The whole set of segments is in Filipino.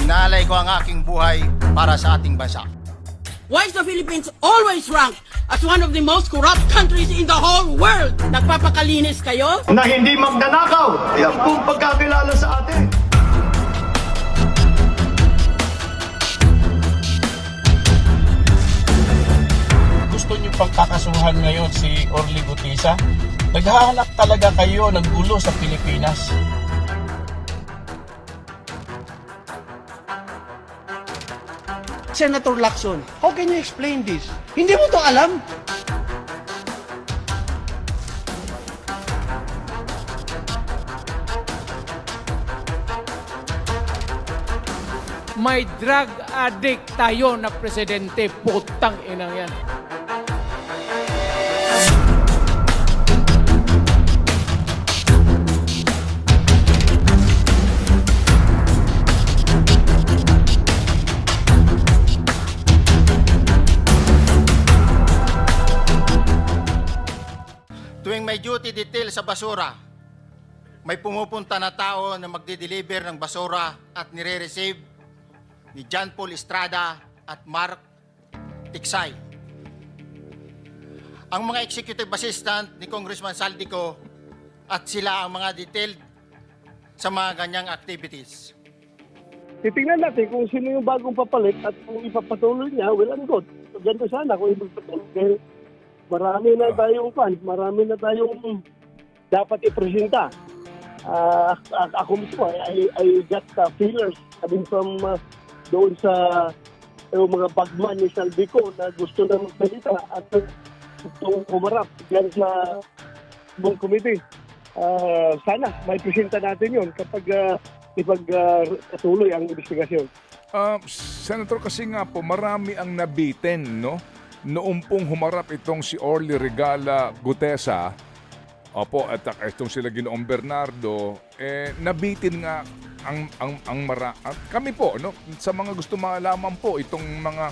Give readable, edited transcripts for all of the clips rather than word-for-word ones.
Inaalay ko ang aking buhay para sa ating bansa. Why is the Philippines always ranked as one of the most corrupt countries in the whole world? Nagpapakalinis kayo? Na hindi magnanakaw. Yan pong pagkakilala sa atin. Gusto niyo pang kakasuhan ngayon si Orly Gutisa? Naghahanap talaga kayo ng gulo sa Pilipinas. Senator Lacson, how can you explain this? Hindi mo to alam? May drug addict tayo na presidente, putang ina yan. Tuwing may duty detail sa basura, may pumupunta na tao na magde-deliver ng basura at nire-receive ni John Paul Estrada at Mark Tiksay. Ang mga executive assistant ni Congressman Saldico at sila ang mga detailed sa mga ganyang activities. Titingnan natin kung sino yung bagong papalit at kung ipapatuloy niya, well and good. So, ganda sana kung ipapatuloy. Dahil marami na tayong fans, marami na tayong dapat ipresenta. Ako mismo, I got feelers coming from doon sa mga bagman ni Saldico na gusto na magsalita at itong kumarap yan sa buong committee. Sana may presenta natin yon kapag ipagpatuloy ang investigasyon. Senator, kasi nga po, marami ang nabitin, no? Noong pong humarap itong si Orly Regala Gutesa, opo, at itong sila Ginoong Bernardo, nabitin nga at kami po, no, sa mga gusto malaman po itong mga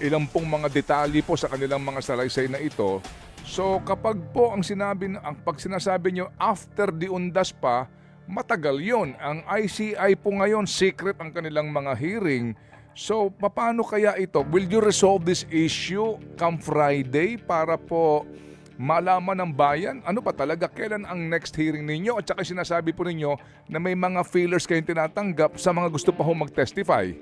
ilang pong mga detalye po sa kanilang mga salaysay na ito. So kapag po pag sinasabi nyo after the undas pa, matagal yon. Ang ICI po ngayon, secret ang kanilang mga hearing. So paano kaya ito? Will you resolve this issue come Friday para po malaman ng bayan? Ano pa talaga? Kailan ang next hearing ninyo? At saka sinasabi po ninyo na may mga feelers kayong tinatanggap sa mga gusto pa ho mag-testify.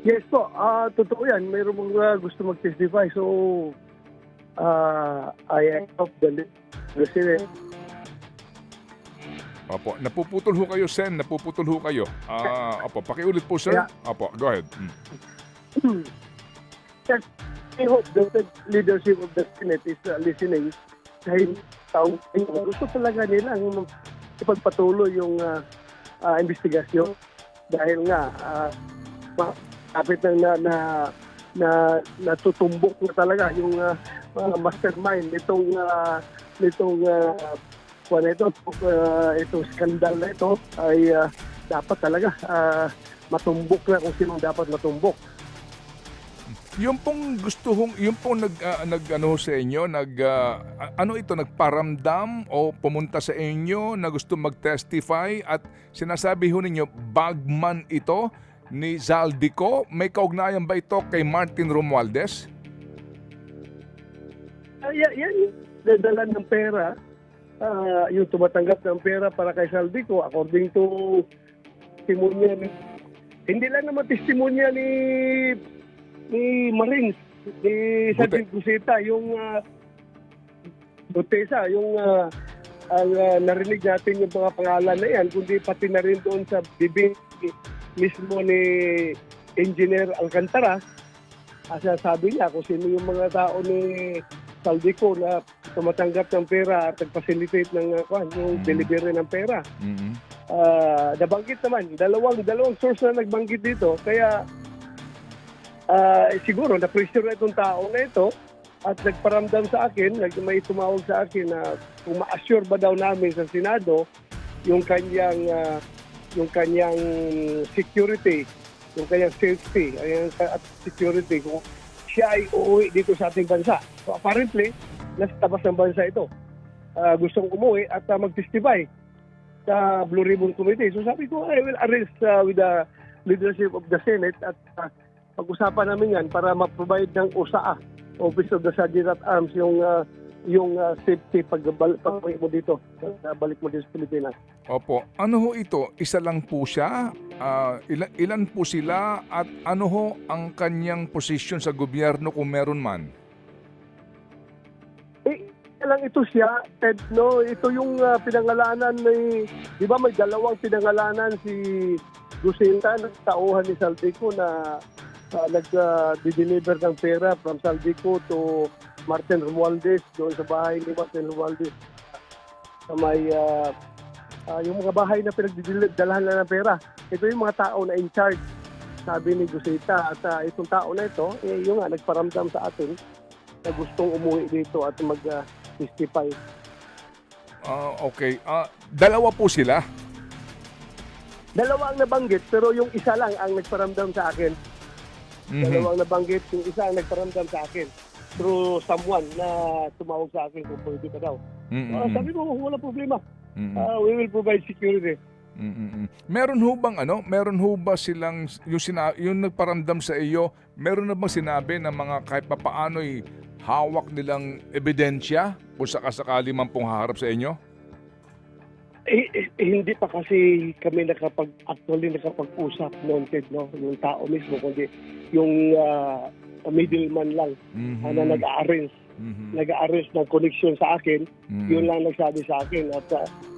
Yes po, totoo yan. Mayroong mga gusto mag-testify. So, I hope the Senate. Opo, napuputol ho kayo, Sen. Napuputol ho kayo. Opo, pakiulit po, sir. Yeah. Opo, go ahead. Yes, I hope that the leadership of the Senate is listening dahil gusto talaga nila ipagpatuloy yung investigasyon dahil nga kapit na natutumbok na talaga yung mastermind itong skandal na ito ay dapat talaga matumbok na kung sino dapat matumbok. Yung pong yung pong nag-ano sa inyo, nagparamdam o pumunta sa inyo na gusto mag-testify at sinasabi ho ninyo bagman ito ni Saldico, may kaugnayan ba ito kay Martin Romualdez? Yan, dadalan ng pera, yung tumatanggap ng pera para kay Saldico according to testimonya hindi lang naman testimonya ni Marines, ni Sergeant Gusita, yung Gutesa, yung ang narinig natin yung mga pangalan na yan, kundi pati na rin doon sa bibig mismo ni Engineer Alcantara. Sabi niya kung sino yung mga tao ni Saldico na tumatanggap ng pera at nag-facilitate ng yung delivery ng pera. Mm-hmm. Nabanggit naman, dalawang source na nagbanggit dito, kaya siguro na-pressure na itong tao na ito at nagparamdam sa akin, may tumawag sa akin na kung ma-assure ba daw namin sa Senado yung kanyang security, yung kanyang safety at security kung siya ay uuwi dito sa ating bansa. So apparently, nasa tabas ng bansa ito. Gustong umuwi at mag-testify. sa Blue Ribbon Committee. So sabi ko, I will arrange with the leadership of the Senate at pag-usapan namin yan para ma-provide ng OSAA, Office of the Sergeant at Arms, yung safety pagbalik mo dito, balik mo dito sa Pilipinas. Opo. Ano ho ito? Isa lang po siya? Ilan po sila? At ano ho ang kanyang posisyon sa gobyerno kung meron man? Lang ito siya, Ted, no? Ito yung pinangalanan di ba may dalawang pinangalanan si Gusinta, tauhan ni Saldico na nag-deliver ng pera from Saldico to Martin Romualdez, doon sa bahay ni Martin Romualdez. Sa may, yung mga bahay na pinagdidalahan na ng pera. Ito yung mga tao na in charge, sabi ni Gusinta. At itong tao na ito, yung nagparamdam sa atin na gustong umuwi dito at mag-testify. Okay. Dalawa po sila? Dalawa ang nabanggit, pero yung isa lang ang nagparamdam sa akin. Dalawang nabanggit, yung isa ang nagparamdam sa akin through someone na tumawag sa akin kung pwede ka daw. Sabi ko, wala problema. We will provide security. Meron ho ba silang yung nagparamdam sa iyo, meron na bang sinabi na mga kahit papaano'y hawak nilang ebidensya kung sakasakali man pong haharap sa inyo? Hindi pa kasi kami nakapag-usap noon, Ted, no? Yung tao mismo, kundi yung middleman lang na nag-arrange. Nag-arrange ng connection sa akin, yun lang nagsabi sa akin. At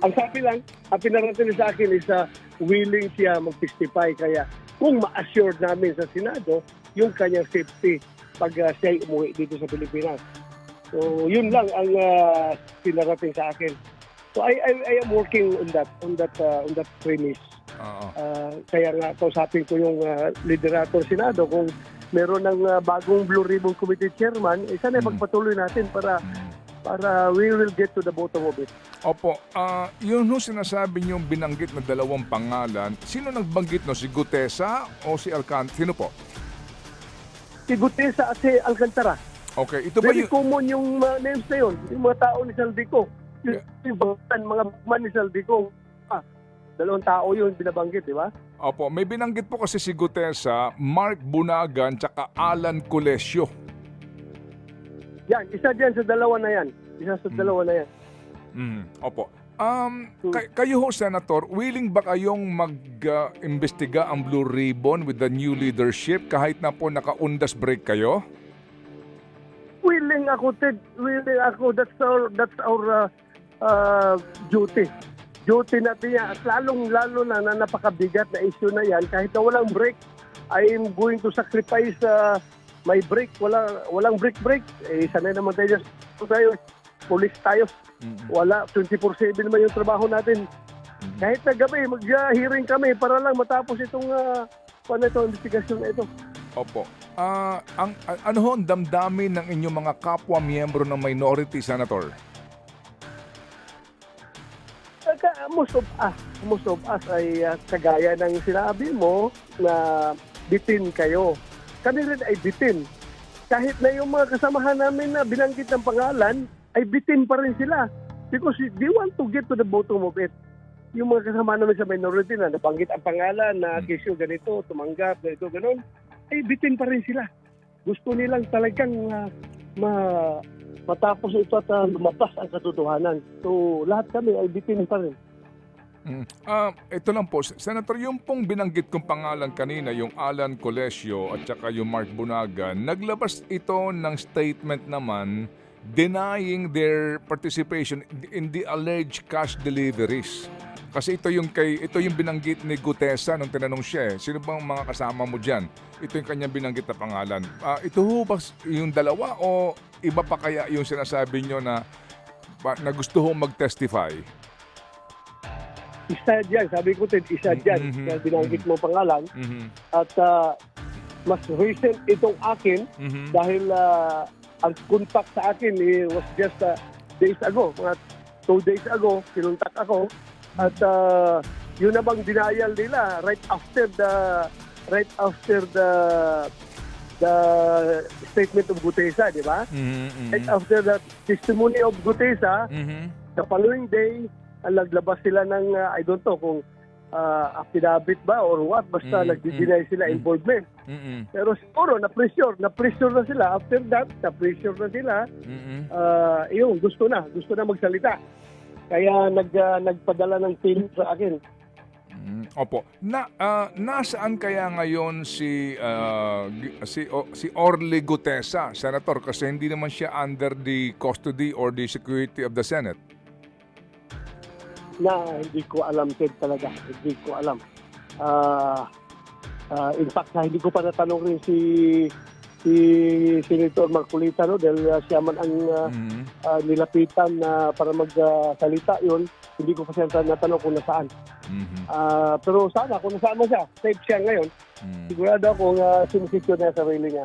ang sabi lang, ang pinarating sa akin is willing siya mag-testify. Kaya kung ma-assure namin sa Senado, yung kanyang safety pag siya umuwi dito sa Pilipinas. So yun lang ang pinarating sa akin. So I am working on that premise. Kaya nga kausapin ko yung liderato ng Senado kung meron ng bagong Blue Ribbon Committee Chairman, sana magpatuloy natin para we will get to the bottom of it. Opo, yun ho sinasabi niyong binanggit na dalawang pangalan. Sino nagbanggit no? Si Gutesa o si Alcantara? Sino po? Si Gutesa at si Alcantara. Okay, ito ba Very common yung names na yun. Yung mga tao ni Saldico. Yung mga man ni Saldico. Dalawang tao yun binabanggit, di ba? Opo, may binanggit po kasi si Gutesa, Mark Bunagan, tsaka Alan Colesio. Yan, isa dyan sa dalawa na yan. Opo. Kayo ho, Senator, willing ba kayong mag-imbestiga ang Blue Ribbon with the new leadership kahit na po naka-undas break kayo? Willing ako, Ted. Willing ako. That's our duty. Duty natin yan. At lalong-lalo na napakabigat na issue na yan. Kahit na walang break, I'm going to sacrifice my break. Walang break. Sanay naman tayo. Police tayo. Wala. 24/7 naman yung trabaho natin. Kahit na gabi, mag-hearing kami para lang matapos itong investigasyon na ito. Opo. Ano ho ang damdamin ng inyong mga kapwa-miyembro ng minority, Senator? Most of us ay kagaya ng sinabi mo na bitin kayo. Kami rin ay bitin. Kahit na yung mga kasamahan namin na binanggit ng pangalan, ay bitin pa rin sila. Because they want to get to the bottom of it. Yung mga kasama namin sa minority na nabanggit ang pangalan na kisyo ganito, tumanggap, ganito, ganon, ay bitin pa rin sila. Gusto nilang talagang matapos ito at lumabas ang katotohanan. So lahat kami ay bitin pa rin. Ito lang po, Senator, yung pong binanggit kong pangalan kanina, yung Alan Colesio at saka yung Mark Bunagan, naglabas ito ng statement naman denying their participation in the alleged cash deliveries. Kasi ito yung binanggit ni Gutesa nung tinanong siya, sino bang mga kasama mo dyan? Ito yung kanyang binanggit na pangalan. Ito ho ba yung dalawa o iba pa kaya yung sinasabi nyo na gusto ho mag-testify? Isa dyan, sabi ko din, isa dyan. Kaya binanggit mo pangalan. At mas recent itong akin dahil ang contact sa akin was just days ago. Mga 2 days ago, kinontak ako. At yun na bang denial nila right after the statement of Gutesa, di ba? Right after the testimony of Gutesa, the following day, naglabas sila ng, I don't know kung affidavit ba or what, basta nag-deny sila involvement. Pero siguro, na-pressure na sila. After that, na-pressure na sila. Yun, gusto na magsalita. Kaya nagpadala ng team sa akin. Opo. Nasaan kaya ngayon si Orly Gutesa, Senator? Kasi hindi naman siya under the custody or the security of the Senate. Hindi ko alam, Ted, talaga. Hindi ko alam. In fact, hindi ko pa natanong rin si Senator Marcolita, no? Dahil siya man ang nilapitan para magsalita yun. Hindi ko pa siya natanong kung nasaan. Pero sana, kung nasaan mo siya, safe siya ngayon. Sigurado akong sinisityo na sa sarili niya.